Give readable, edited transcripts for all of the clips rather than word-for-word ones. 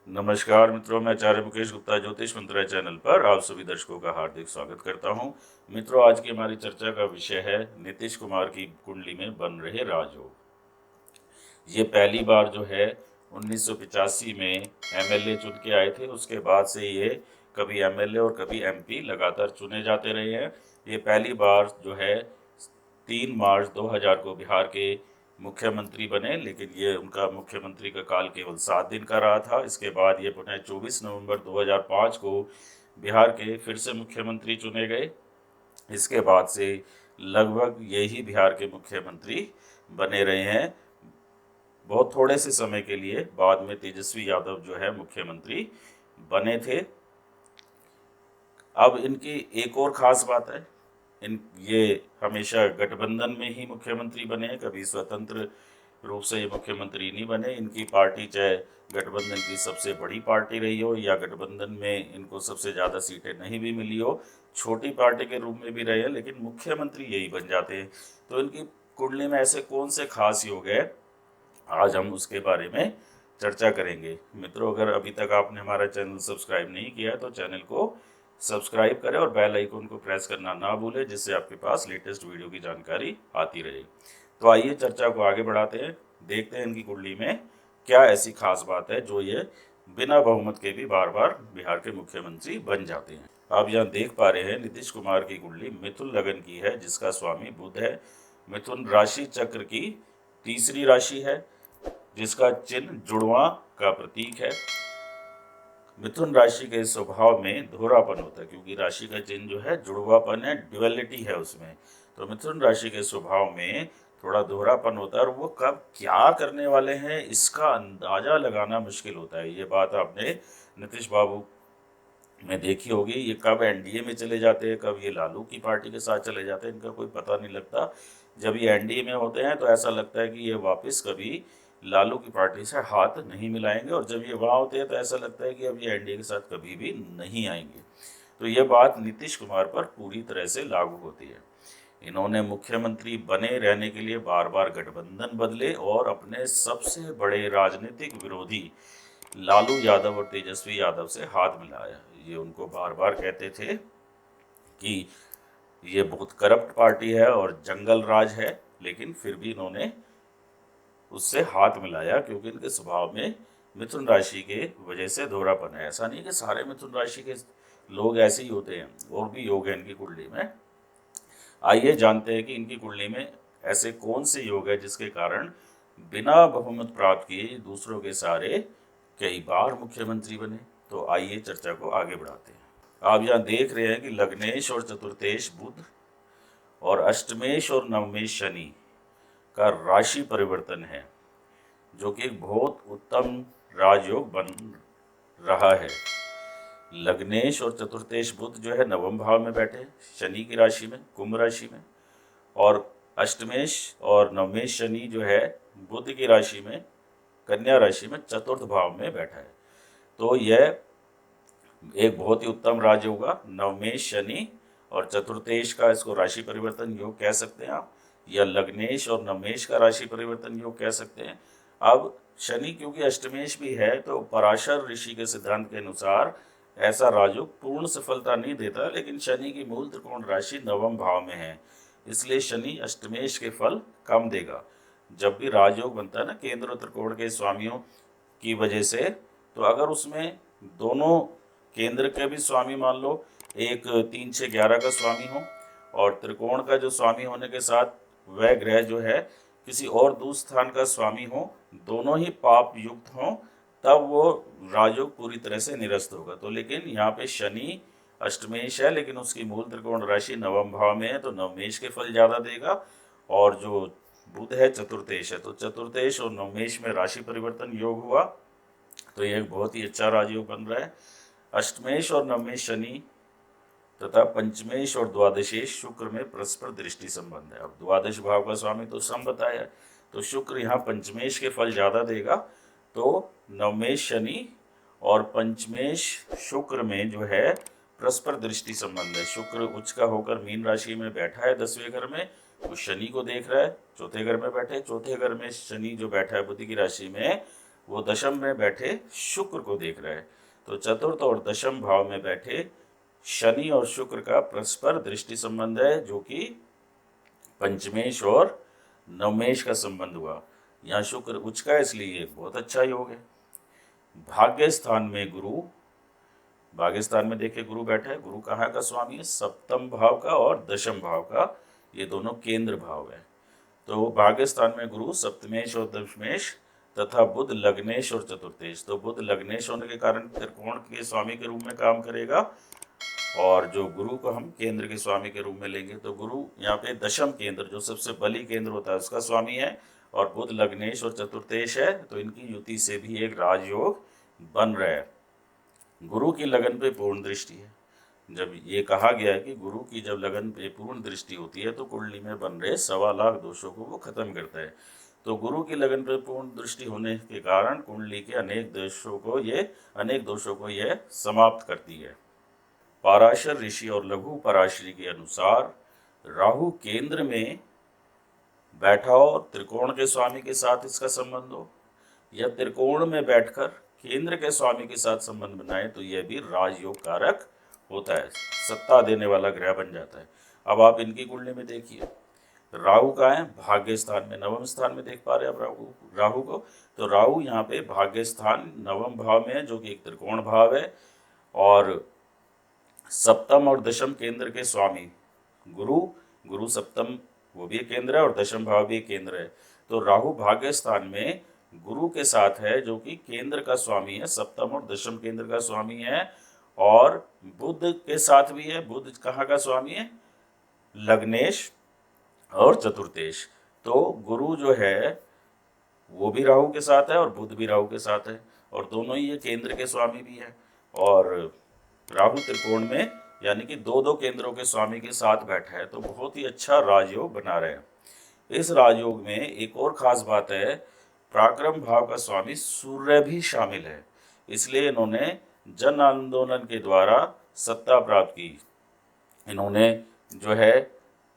नमस्कार मित्रों, मैं आचार्य मुकेश गुप्ता ज्योतिष मंत्रालय चैनल पर आप सभी दर्शकों का हार्दिक स्वागत करता हूं। मित्रों, आज की हमारी चर्चा का विषय है नीतीश कुमार की कुंडली में बन रहे राजयोग। ये पहली बार जो है 1985 में एमएलए चुन के आए थे। उसके बाद से ये कभी एमएलए और कभी एमपी लगातार चुने जाते रहे हैं। ये पहली बार जो है 3 मार्च 2000 को बिहार के मुख्यमंत्री बने, लेकिन ये उनका मुख्यमंत्री का काल केवल 7 दिन का रहा था। इसके बाद ये पुनः 24 नवंबर 2005 को बिहार के फिर से मुख्यमंत्री चुने गए। इसके बाद से लगभग यही बिहार के मुख्यमंत्री बने रहे हैं। बहुत थोड़े से समय के लिए बाद में तेजस्वी यादव जो है मुख्यमंत्री बने थे। अब इनकी एक और ख़ास बात है, ये हमेशा गठबंधन में ही मुख्यमंत्री बने हैं, कभी स्वतंत्र रूप से ये मुख्यमंत्री नहीं बने। इनकी पार्टी चाहे गठबंधन की सबसे बड़ी पार्टी रही हो या गठबंधन में इनको सबसे ज़्यादा सीटें नहीं भी मिली हो, छोटी पार्टी के रूप में भी रहे हैं, लेकिन मुख्यमंत्री यही बन जाते हैं। तो इनकी कुंडली में ऐसे कौन से खास योग है, आज हम उसके बारे में चर्चा करेंगे। मित्रों, अगर अभी तक आपने हमारा चैनल सब्सक्राइब नहीं किया तो चैनल को सब्सक्राइब करें और बेल आइकन को प्रेस करना ना भूलें, जिससे आपके पास लेटेस्ट वीडियो की जानकारी आती रहे। तो आइए चर्चा को आगे बढ़ाते हैं, देखते हैं इनकी कुंडली में क्या ऐसी खास बात है जो ये बिना बहुमत के भी बार बार बिहार के मुख्यमंत्री बन जाते हैं। आप यहाँ देख पा रहे हैं नीतीश कुमार की कुंडली मिथुन लगन की है, जिसका स्वामी बुध है। मिथुन राशि चक्र की तीसरी राशि है, जिसका चिन्ह जुड़वा का प्रतीक है। मिथुन राशि के स्वभाव में दोहरापन होता है, क्योंकि राशि का चिन्ह जो है जुड़वापन है, ड्युअलिटी है उसमें। तो मिथुन राशि के स्वभाव में थोड़ा दोहरापन होता है और वो कब क्या करने वाले हैं इसका अंदाजा लगाना मुश्किल होता है। ये बात आपने नीतीश बाबू में देखी होगी। ये कब एनडीए में चले जाते हैं, कब ये लालू की पार्टी के साथ चले जाते हैं, इनका कोई पता नहीं लगता। जब ये एनडीए में होते हैं तो ऐसा लगता है कि ये वापस कभी लालू की पार्टी से हाथ नहीं मिलाएंगे, और जब ये वहाँ होते हैं तो ऐसा लगता है कि अब ये एनडीए के साथ कभी भी नहीं आएंगे। तो ये बात नीतीश कुमार पर पूरी तरह से लागू होती है। इन्होंने मुख्यमंत्री बने रहने के लिए बार बार गठबंधन बदले और अपने सबसे बड़े राजनीतिक विरोधी लालू यादव और तेजस्वी यादव से हाथ मिलाया। ये उनको बार बार कहते थे कि ये बहुत करप्ट पार्टी है और जंगल राज है, लेकिन फिर भी इन्होंने उससे हाथ मिलाया, क्योंकि इनके स्वभाव में मिथुन राशि के वजह से दोहरापन है। ऐसा नहीं कि सारे मिथुन राशि के लोग ऐसे ही होते हैं, और भी योग हैं इनकी कुंडली में। आइए जानते हैं कि इनकी कुंडली में ऐसे कौन से योग है जिसके कारण बिना बहुमत प्राप्त किए दूसरों के सारे कई बार मुख्यमंत्री बने। तो आइए चर्चा को आगे बढ़ाते हैं। आप यहाँ देख रहे हैं कि लग्नेश और चतुर्थेश बुध और अष्टमेश और नवमेश शनि का राशि परिवर्तन है, जो कि एक बहुत उत्तम राजयोग बन रहा है। लग्नेश और चतुर्थेश बुध जो है नवम भाव में बैठे शनि की राशि में, कुंभ राशि में, और अष्टमेश और नवमेश शनि जो है बुध की राशि में, कन्या राशि में चतुर्थ भाव में बैठा है। तो यह एक बहुत ही उत्तम राजयोग होगा। नवमेश शनि और चतुर्थेश का इसको राशि परिवर्तन योग कह सकते हैं आप, या लग्नेश और नवमेश का राशि परिवर्तन योग कह सकते हैं। अब शनि क्योंकि अष्टमेश भी है, तो पराशर ऋषि के सिद्धांत के अनुसार ऐसा राजयोग पूर्ण सफलता नहीं देता, लेकिन शनि की मूल त्रिकोण राशि नवम भाव में है, इसलिए शनि अष्टमेश के फल कम देगा। जब भी राजयोग बनता है ना केंद्र त्रिकोण के स्वामियों की वजह से, तो अगर उसमें दोनों केंद्र के भी स्वामी मान लो, एक 3 6 11 का स्वामी हो, और त्रिकोण का जो स्वामी होने के साथ वह ग्रह जो है किसी और दूसरे स्थान का स्वामी हो, दोनों ही पाप युक्त हों, तब वो राजयोग पूरी तरह से निरस्त होगा। तो लेकिन यहाँ पे शनि अष्टमेश है, लेकिन उसकी मूल त्रिकोण राशि नवम भाव में है, तो नवमेश के फल ज़्यादा देगा। और जो बुध है चतुर्थेश है, तो चतुर्थेश और नवमेश में राशि परिवर्तन योग हुआ, तो यह बहुत ही अच्छा राजयोग बन रहा है। अष्टमेश और नवमेश शनि तथा पंचमेश और द्वादशेश शुक्र में परस्पर दृष्टि संबंध है। अब द्वादश भाव का स्वामी तो सम बताया है, तो शुक्र यहाँ पंचमेश के फल ज़्यादा देगा। तो नवमेश शनि और पंचमेश शुक्र में जो है परस्पर दृष्टि संबंध है। शुक्र उच्च का होकर मीन राशि में बैठा है 10वें घर में, वो शनि को देख रहा है, चौथे घर में बैठे। चौथे घर में शनि जो बैठा है बुध की राशि में, वो दशम में बैठे शुक्र को देख रहा है। तो चतुर्थ और दशम भाव में बैठे शनि और शुक्र का परस्पर दृष्टि संबंध है, जो कि पंचमेश और नवमेश का संबंध हुआ। यहाँ शुक्र उच्च का, इसलिए बहुत अच्छा योग है। भाग्य स्थान में गुरु, भाग्य स्थान में देखिए गुरु बैठा है। गुरु कहाँ का स्वामी है? सप्तम भाव का और दशम भाव का, ये दोनों केंद्र भाव है। तो भाग्य स्थान में गुरु सप्तमेश और दशमेश तथा बुध लग्नेश और चतुर्थेश। तो बुध लग्नेश होने के कारण त्रिकोण के स्वामी के रूप में काम करेगा, और जो गुरु को हम केंद्र के स्वामी के रूप में लेंगे। तो गुरु यहाँ पे दशम केंद्र, जो सबसे बली केंद्र होता है, उसका स्वामी है, और बुध लग्नेश और चतुर्थेश है। तो इनकी युति से भी एक राजयोग बन रहा है। गुरु की लगन पे पूर्ण दृष्टि है। जब ये कहा गया है कि गुरु की जब लगन पे पूर्ण दृष्टि होती है तो कुंडली में बन रहे 1.25 लाख दोषों को वो खत्म करता है। तो गुरु की लगन पे पूर्ण दृष्टि होने के कारण कुंडली के अनेक दोषों को यह समाप्त करती है। पाराशर ऋषि और लघु पराशरी के अनुसार राहु केंद्र में बैठा हो, त्रिकोण के स्वामी के साथ इसका संबंध हो, या त्रिकोण में बैठकर केंद्र के स्वामी के साथ संबंध बनाए, तो यह भी राजयोग कारक होता है, सत्ता देने वाला ग्रह बन जाता है। अब आप इनकी कुंडली में देखिए, राहु का है भाग्य स्थान में, नवम स्थान में देख पा रहे हैं आप राहु को। तो राहु यहाँ पे भाग्य स्थान नवम भाव में है, जो कि एक त्रिकोण भाव है, और सप्तम और दशम केंद्र के स्वामी गुरु सप्तम वो भी एक केंद्र है, और दशम भाव भी एक केंद्र है। तो राहु भाग्य स्थान में गुरु के साथ है, जो कि केंद्र का स्वामी है, सप्तम और दशम केंद्र का स्वामी है, और बुध के साथ भी है। बुध कहाँ का स्वामी है? लग्नेश और चतुर्थेश। तो गुरु जो है वो भी राहु के साथ है और बुध भी राहु के साथ है, और दोनों ही ये केंद्र के स्वामी भी है। और राहु त्रिकोण में, यानी कि दो केंद्रों के स्वामी के साथ बैठा है, तो बहुत ही अच्छा राजयोग बना रहे हैं। इस राजयोग में एक और खास बात है, पराक्रम भाव का स्वामी सूर्य भी शामिल है, इसलिए इन्होंने जन आंदोलन के द्वारा सत्ता प्राप्त की। इन्होंने जो है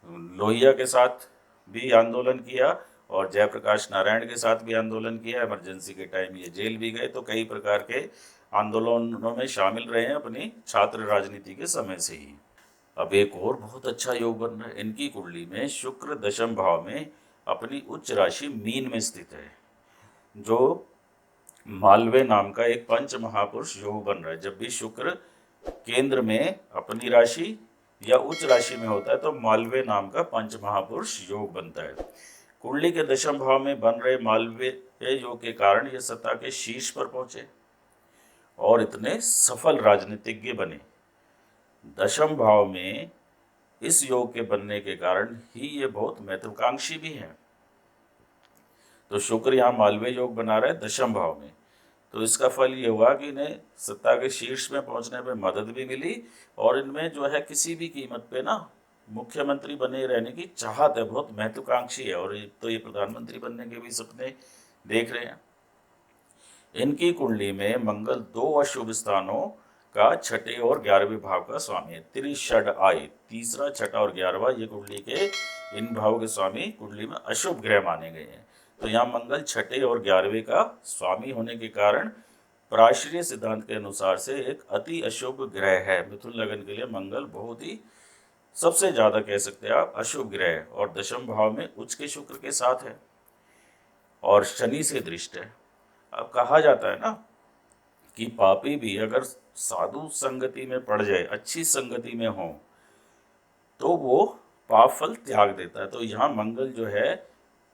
लोहिया के साथ भी आंदोलन किया, और जयप्रकाश नारायण के साथ भी आंदोलन किया। इमरजेंसी के टाइम ये जेल भी गए, तो कई प्रकार के आंदोलनों में शामिल रहे हैं अपनी छात्र राजनीति के समय से ही। अब एक और बहुत अच्छा योग बन रहा है। इनकी कुंडली में शुक्र दशम भाव में अपनी उच्च राशि मीन में स्थित है, जो मालवे नाम का एक पंच महापुरुष योग बन रहा है। जब भी शुक्र केंद्र में अपनी राशि या उच्च राशि में होता है, तो मालवे नाम का पंच महापुरुष योग बनता है। कुंडली के दशम भाव में बन रहे मालवे योग के कारण ये सत्ता के शीर्ष पर पहुंचे और इतने सफल राजनीतिज्ञ बने। दशम भाव में इस योग के बनने के कारण ही ये बहुत महत्वाकांक्षी भी हैं। तो शुक्र यहाँ मालवे योग बना रहा है दशम भाव में, तो इसका फल ये हुआ कि इन्हें सत्ता के शीर्ष में पहुंचने में मदद भी मिली, और इनमें जो है किसी भी कीमत पे ना मुख्यमंत्री बने रहने की चाहत है, बहुत महत्वाकांक्षी है, और तो ये प्रधानमंत्री बनने के भी सपने देख रहे हैं। इनकी कुंडली में मंगल 2 अशुभ स्थानों का छठे और 11वें भाव का स्वामी है। त्रिषड आय, तीसरा, छठा और 11वां, ये कुंडली के इन भाव के स्वामी कुंडली में अशुभ ग्रह माने गए हैं। तो यहाँ मंगल छठे और 11वें का स्वामी होने के कारण पराशरीय सिद्धांत के अनुसार से एक अति अशुभ ग्रह है। मिथुन लगन के लिए मंगल बहुत ही सबसे ज़्यादा कह सकते हैं आप अशुभ ग्रह है, और दशम भाव में उच्च के शुक्र के साथ है और शनि से दृष्ट है। अब कहा जाता है ना कि पापी भी अगर साधु संगति में पड़ जाए, अच्छी संगति में हो, तो वो पाप फल त्याग देता है। तो यहाँ मंगल जो है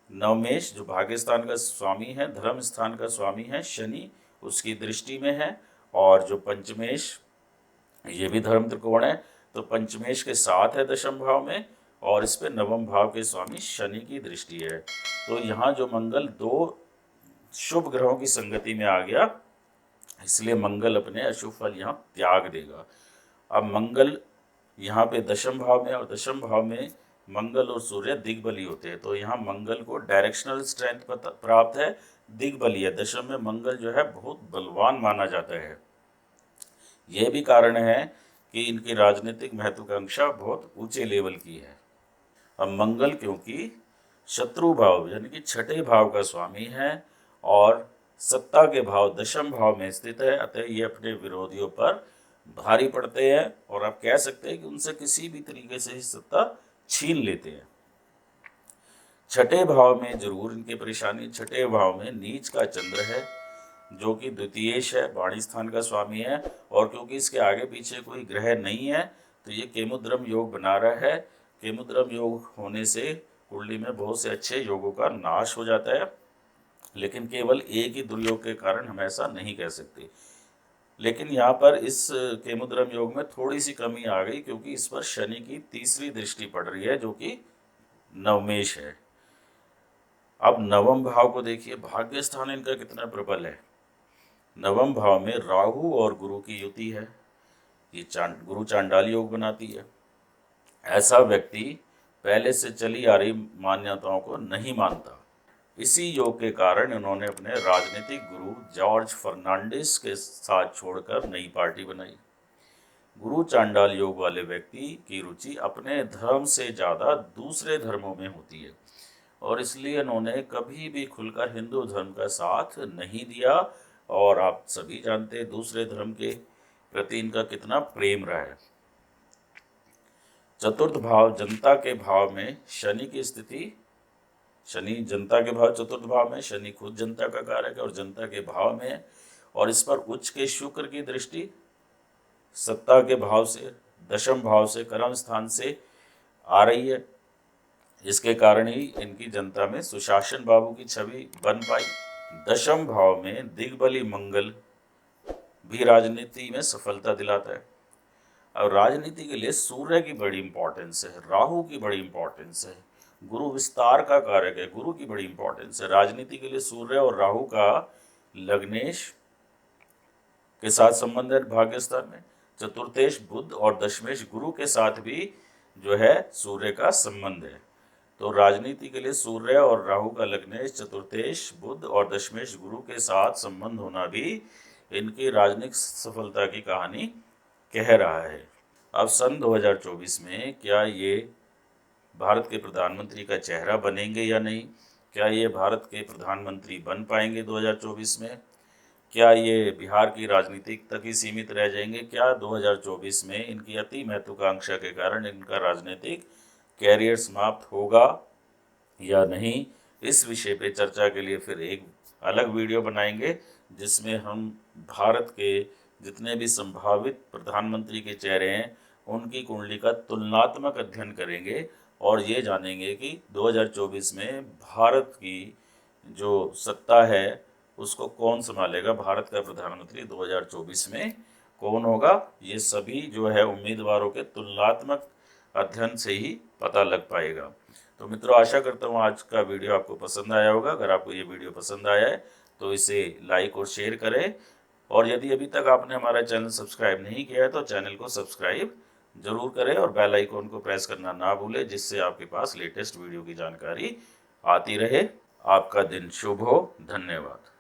नवमेश, जो भाग्य स्थान का स्वामी है, धर्म स्थान का स्वामी है, शनि उसकी दृष्टि में है, और जो पंचमेश ये भी धर्म त्रिकोण है, तो पंचमेश के साथ है दशम भाव में, और इस पे नवम भाव के स्वामी शनि की दृष्टि है। तो यहाँ जो मंगल 2 शुभ ग्रहों की संगति में आ गया, इसलिए मंगल अपने अशुभ फल यहाँ त्याग देगा। अब मंगल यहाँ पे दशम भाव में, और दशम भाव में मंगल और सूर्य दिग्बली होते हैं, तो यहाँ मंगल को डायरेक्शनल स्ट्रेंथ प्राप्त है, दिग्बली है। दशम में मंगल जो है बहुत बलवान माना जाता है। यह भी कारण है कि इनकी राजनीतिक महत्वाकांक्षा बहुत ऊंचे लेवल की है। अब मंगल क्योंकि शत्रु भाव यानी कि छठे भाव का स्वामी है और सत्ता के भाव दशम भाव में स्थित है, अतः ये अपने विरोधियों पर भारी पड़ते हैं और आप कह सकते हैं कि उनसे किसी भी तरीके से ही सत्ता छीन लेते हैं। छठे भाव में जरूर इनकी परेशानी, छठे भाव में नीच का चंद्र है जो कि द्वितीयेश है, वाणी स्थान का स्वामी है, और क्योंकि इसके आगे पीछे कोई ग्रह नहीं है तो ये केमुद्रम योग बना रहा है। केमुद्रम योग होने से कुंडली में बहुत से अच्छे योगों का नाश हो जाता है, लेकिन केवल एक ही दुर्योग के कारण हम ऐसा नहीं कह सकते। लेकिन यहाँ पर इस केमुद्रम योग में थोड़ी सी कमी आ गई, क्योंकि इस पर शनि की तीसरी दृष्टि पड़ रही है जो कि नवमेश है। अब नवम भाव को देखिए, भाग्य स्थान इनका कितना प्रबल है। नवम भाव में राहु और गुरु की युति है, ये गुरु चांडाल योग बनाती है। ऐसा व्यक्ति पहले से चली आ रही मान्यताओं को नहीं मानता। इसी योग के कारण इन्होंने अपने राजनीतिक गुरु जॉर्ज फर्नांडिस के साथ छोड़कर नई पार्टी बनाई। गुरु चांडाल योग वाले व्यक्ति की रुचि अपने धर्म से ज़्यादा दूसरे धर्मों में होती है, और इसलिए इन्होंने कभी भी खुलकर हिंदू धर्म का साथ नहीं दिया। और आप सभी जानते हैं दूसरे धर्म के प्रति इनका कितना प्रेम रहा है। चतुर्थ भाव जनता के भाव में शनि की स्थिति, शनि जनता के भाव चतुर्थ भाव में, शनि खुद जनता का कारक है और जनता के भाव में है, और इस पर उच्च के शुक्र की दृष्टि सत्ता के भाव से, दशम भाव से, कर्म स्थान से आ रही है। इसके कारण ही इनकी जनता में सुशासन बाबू की छवि बन पाई। दशम भाव में दिग्बली मंगल भी राजनीति में सफलता दिलाता है। अब राजनीति के लिए सूर्य की बड़ी इंपॉर्टेंस है, राहु की बड़ी इंपॉर्टेंस है, गुरु विस्तार का कारक है, गुरु की बड़ी इंपॉर्टेंस है। राजनीति के लिए सूर्य और राहु का लग्नेश के साथ संबंध है भाग्य स्थान में। चतुर्थेश बुध और दशमेश गुरु के साथ भी जो है सूर्य का संबंध है। तो राजनीति के लिए सूर्य और राहु का लग्नेश, चतुर्थेश बुध और दशमेश गुरु के साथ संबंध होना भी इनकी राजनीतिक सफलता की कहानी कह रहा है। अब सन 2024 में क्या ये भारत के प्रधानमंत्री का चेहरा बनेंगे या नहीं? क्या ये भारत के प्रधानमंत्री बन पाएंगे 2024 में? क्या ये बिहार की राजनीति तक ही सीमित रह जाएंगे? क्या 2024 में इनकी अति महत्वाकांक्षा के कारण इनका राजनीतिक कैरियर समाप्त होगा या नहीं? इस विषय पे चर्चा के लिए फिर एक अलग वीडियो बनाएंगे, जिसमें हम भारत के जितने भी संभावित प्रधानमंत्री के चेहरे हैं उनकी कुंडली का तुलनात्मक अध्ययन करेंगे और ये जानेंगे कि 2024 में भारत की जो सत्ता है उसको कौन संभालेगा, भारत का प्रधानमंत्री 2024 में कौन होगा। ये सभी जो है उम्मीदवारों के तुलनात्मक अध्ययन से ही पता लग पाएगा। तो मित्रों, आशा करता हूँ आज का वीडियो आपको पसंद आया होगा। अगर आपको ये वीडियो पसंद आया है तो इसे लाइक और शेयर करें, और यदि अभी तक आपने हमारा चैनल सब्सक्राइब नहीं किया है तो चैनल को सब्सक्राइब जरूर करें और बेल आइकन को प्रेस करना ना भूलें, जिससे आपके पास लेटेस्ट वीडियो की जानकारी आती रहे। आपका दिन शुभ हो। धन्यवाद।